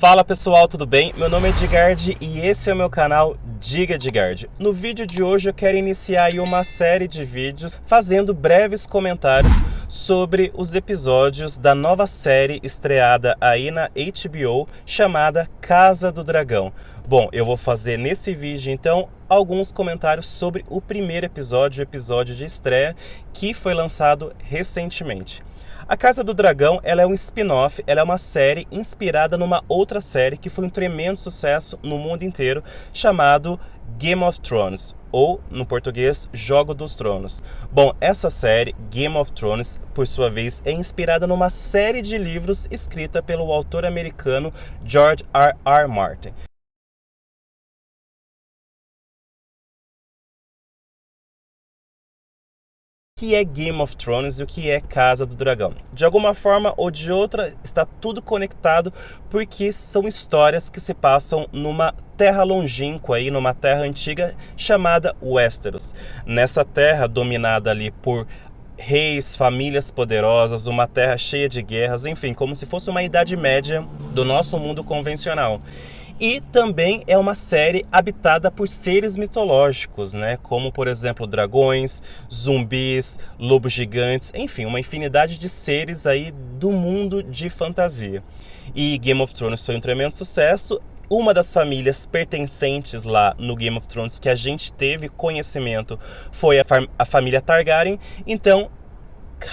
Fala pessoal, tudo bem? Meu nome é Edgard e esse é o meu canal Diga Edgard. No vídeo de hoje eu quero iniciar aí uma série de vídeos fazendo breves comentários sobre os episódios da nova série estreada aí na HBO chamada Casa do Dragão. Bom, eu vou fazer nesse vídeo então alguns comentários sobre o primeiro episódio, o episódio de estreia que foi lançado recentemente. A Casa do Dragão, ela é um spin-off, ela é uma série inspirada numa outra série que foi um tremendo sucesso no mundo inteiro, chamado Game of Thrones, ou, no português, Jogo dos Tronos. Bom, essa série, Game of Thrones, por sua vez, é inspirada numa série de livros escrita pelo autor americano George R. R. Martin. O que é Game of Thrones e o que é Casa do Dragão? De alguma forma ou de outra, está tudo conectado porque são histórias que se passam numa terra longínqua, aí, numa terra antiga chamada Westeros. Nessa terra dominada ali por reis, famílias poderosas, uma terra cheia de guerras, enfim, como se fosse uma Idade Média do nosso mundo convencional. E também é uma série habitada por seres mitológicos, né? Como, por exemplo, dragões, zumbis, lobos gigantes, enfim, uma infinidade de seres aí do mundo de fantasia. E Game of Thrones foi um tremendo sucesso. Uma das famílias pertencentes lá no Game of Thrones que a gente teve conhecimento foi a família Targaryen. Então,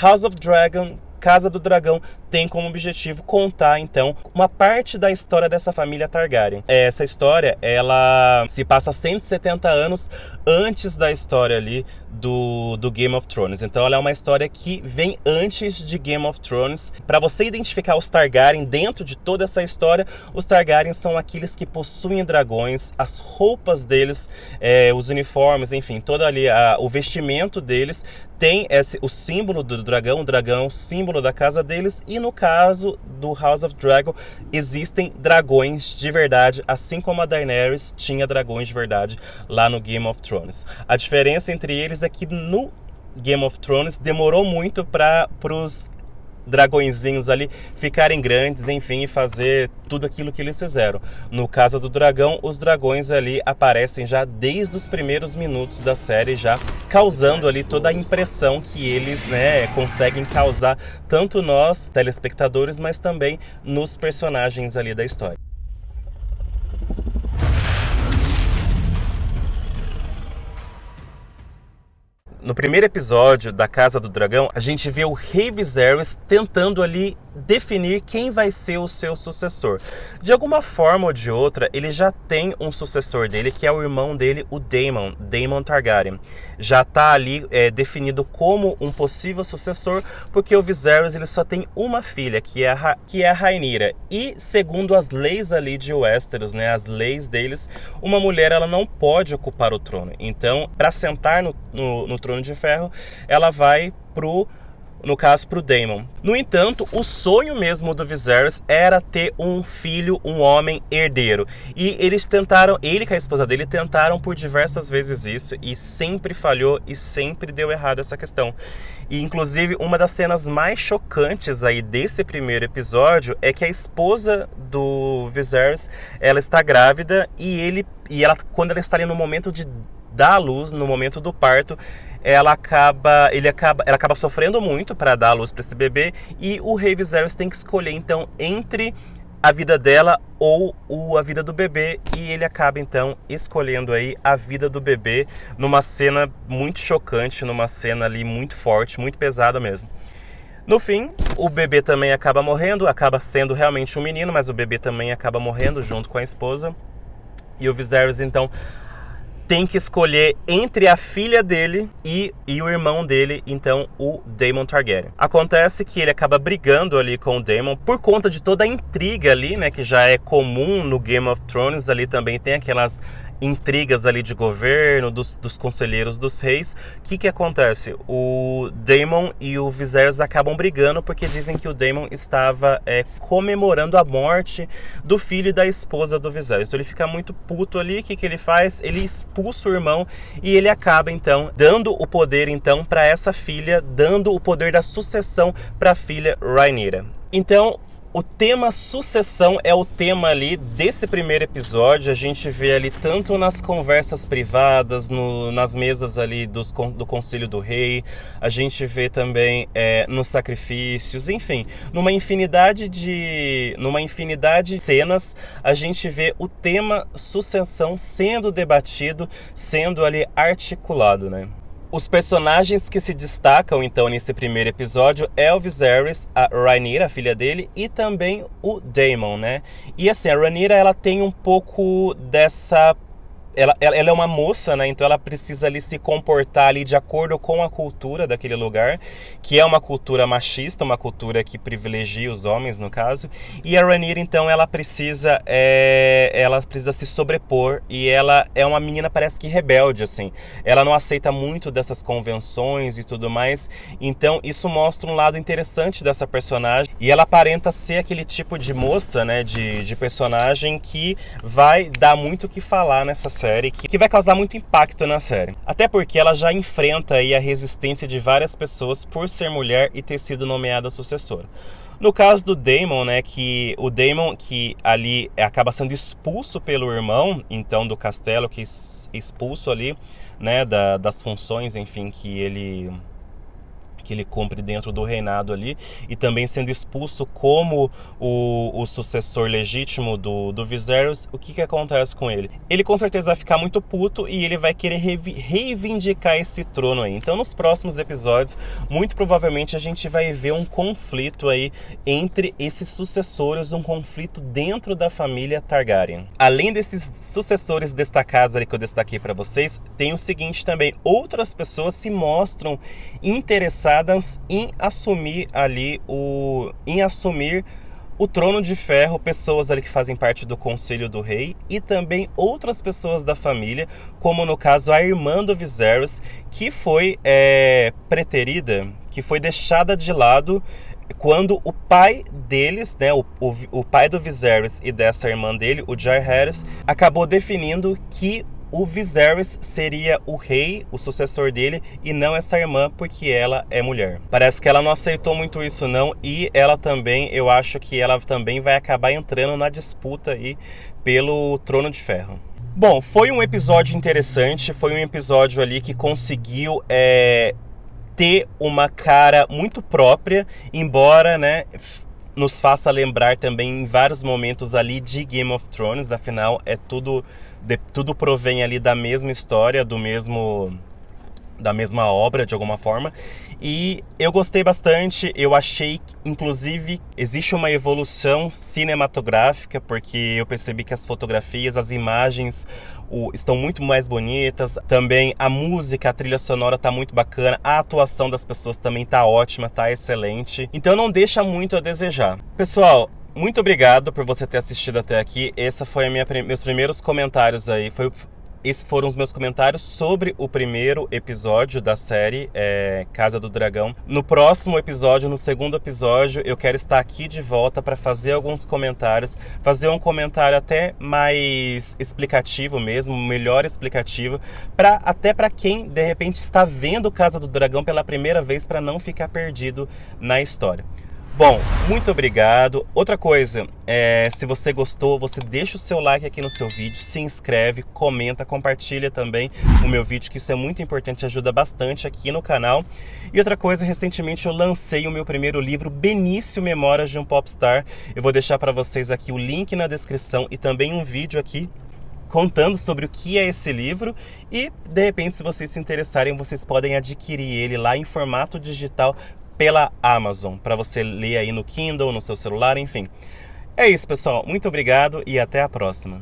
House of Dragon, Casa do Dragão, tem como objetivo contar, então, uma parte da história dessa família Targaryen. Essa história, ela se passa 170 anos antes da história ali do Game of Thrones. Então, ela é uma história que vem antes de Game of Thrones. Para você identificar os Targaryen dentro de toda essa história, os Targaryen são aqueles que possuem dragões, as roupas deles, os uniformes, enfim, todo ali o vestimento deles tem o símbolo do dragão. O dragão é o símbolo da casa deles. E no caso do House of Dragon, existem dragões de verdade, assim como a Daenerys tinha dragões de verdade lá no Game of Thrones. A diferença entre eles é que no Game of Thrones demorou muito para os dragõezinhos ali ficarem grandes, enfim, e fazer tudo aquilo que eles fizeram. No Casa do Dragão, os dragões ali aparecem já desde os primeiros minutos da série, já causando ali toda a impressão que eles, né, conseguem causar, tanto nós, telespectadores, mas também nos personagens ali da história. No primeiro episódio da Casa do Dragão, a gente vê o Rei Viserys tentando ali definir quem vai ser o seu sucessor. De alguma forma ou de outra, ele já tem um sucessor dele, que é o irmão dele, o Daemon Targaryen. Já está ali definido como um possível sucessor, porque o Viserys ele só tem uma filha, que é a Rhaenyra. E segundo as leis ali de Westeros, né, as leis deles, uma mulher ela não pode ocupar o trono. Então, para sentar no Trono de Ferro, ela vai no caso, pro Daemon. No entanto, o sonho mesmo do Viserys era ter um filho, um homem herdeiro. E eles tentaram, ele com a esposa dele, tentaram por diversas vezes isso e sempre falhou e sempre deu errado essa questão. E inclusive uma das cenas mais chocantes aí desse primeiro episódio é que a esposa do Viserys, ela está grávida e ela, quando ela está ali no momento de dar à luz, no momento do parto, ela acaba sofrendo muito para dar à luz para esse bebê, e o Rei Viserys tem que escolher então entre a vida dela ou a vida do bebê, e ele acaba então escolhendo aí a vida do bebê numa cena muito chocante, numa cena ali muito forte, muito pesada mesmo. No fim, o bebê também acaba morrendo, acaba sendo realmente um menino, mas o bebê também acaba morrendo junto com a esposa, e o Viserys então tem que escolher entre a filha dele e o irmão dele, então o Daemon Targaryen. Acontece que ele acaba brigando ali com o Daemon por conta de toda a intriga ali, né, que já é comum no Game of Thrones. Ali também tem aquelas intrigas ali de governo, dos conselheiros dos reis. O que acontece? O Daemon e o Viserys acabam brigando porque dizem que o Daemon estava comemorando a morte do filho e da esposa do Viserys. Então ele fica muito puto ali. O que ele faz? Ele expulsa o irmão e ele acaba então dando o poder então para essa filha, dando o poder da sucessão para a filha Rhaenyra. Então O tema sucessão é o tema ali desse primeiro episódio. A gente vê ali tanto nas conversas privadas, nas mesas ali do Conselho do Rei. A gente vê também nos sacrifícios, enfim, numa infinidade de cenas, a gente vê o tema sucessão sendo debatido, sendo ali articulado, né? Os personagens que se destacam, então, nesse primeiro episódio é o Viserys, a Rhaenyra, a filha dele, e também o Daemon, né? E assim, a Rhaenyra, ela tem um pouco dessa... Ela é uma moça, né? Então ela precisa ali se comportar ali de acordo com a cultura daquele lugar, que é uma cultura machista, uma cultura que privilegia os homens, no caso. E a Rhaenyra, então, ela precisa se sobrepor, e ela é uma menina, parece que rebelde, assim. Ela não aceita muito dessas convenções e tudo mais. Então isso mostra um lado interessante dessa personagem. E ela aparenta ser aquele tipo de moça, né? De personagem que vai dar muito o que falar nessa série, que vai causar muito impacto na série. Até porque ela já enfrenta aí a resistência de várias pessoas por ser mulher e ter sido nomeada sucessora. No caso do Daemon, né, que o Daemon que ali acaba sendo expulso pelo irmão, então, do castelo, que expulso ali, né, das funções, enfim, que ele cumpre dentro do reinado ali, e também sendo expulso como o sucessor legítimo do Viserys. O que acontece com ele? Ele com certeza vai ficar muito puto e ele vai querer reivindicar esse trono aí. Então nos próximos episódios, muito provavelmente a gente vai ver um conflito aí entre esses sucessores, um conflito dentro da família Targaryen. Além desses sucessores destacados ali que eu destaquei para vocês, tem o seguinte também: outras pessoas se mostram interessadas em assumir o Trono de Ferro, pessoas ali que fazem parte do Conselho do Rei, e também outras pessoas da família, como no caso a irmã do Viserys, que foi preterida, que foi deixada de lado quando o pai deles, né, o pai do Viserys e dessa irmã dele, o Jaehaerys, acabou definindo que o Viserys seria o rei, o sucessor dele, e não essa irmã, porque ela é mulher. Parece que ela não aceitou muito isso não, e ela também, eu acho que ela também vai acabar entrando na disputa aí pelo Trono de Ferro. Bom, foi um episódio interessante, foi um episódio ali que conseguiu ter uma cara muito própria, embora, né, nos faça lembrar também em vários momentos ali de Game of Thrones. Afinal, tudo provém ali da mesma história, da mesma obra, de alguma forma. E eu gostei bastante. Eu achei que, inclusive, existe uma evolução cinematográfica, porque eu percebi que as fotografias, as imagens estão muito mais bonitas. Também a música, a trilha sonora está muito bacana. A atuação das pessoas também está ótima, está excelente. Então não deixa muito a desejar. Pessoal, muito obrigado por você ter assistido até aqui. Essa foi meus primeiros comentários aí. Esses foram os meus comentários sobre o primeiro episódio da série Casa do Dragão. No próximo episódio, no segundo episódio, eu quero estar aqui de volta para fazer alguns comentários, fazer um comentário até mais explicativo mesmo, melhor explicativo, até para quem de repente está vendo Casa do Dragão pela primeira vez, para não ficar perdido na história. Bom, muito obrigado. Outra coisa, se você gostou, você deixa o seu like aqui no seu vídeo, se inscreve, comenta, compartilha também o meu vídeo, que isso é muito importante, ajuda bastante aqui no canal. E outra coisa, recentemente eu lancei o meu primeiro livro, Benício Memórias de um Popstar. Eu vou deixar para vocês aqui o link na descrição e também um vídeo aqui contando sobre o que é esse livro, e de repente, se vocês se interessarem, vocês podem adquirir ele lá em formato digital pela Amazon, para você ler aí no Kindle, no seu celular, enfim. É isso, pessoal. Muito obrigado e até a próxima.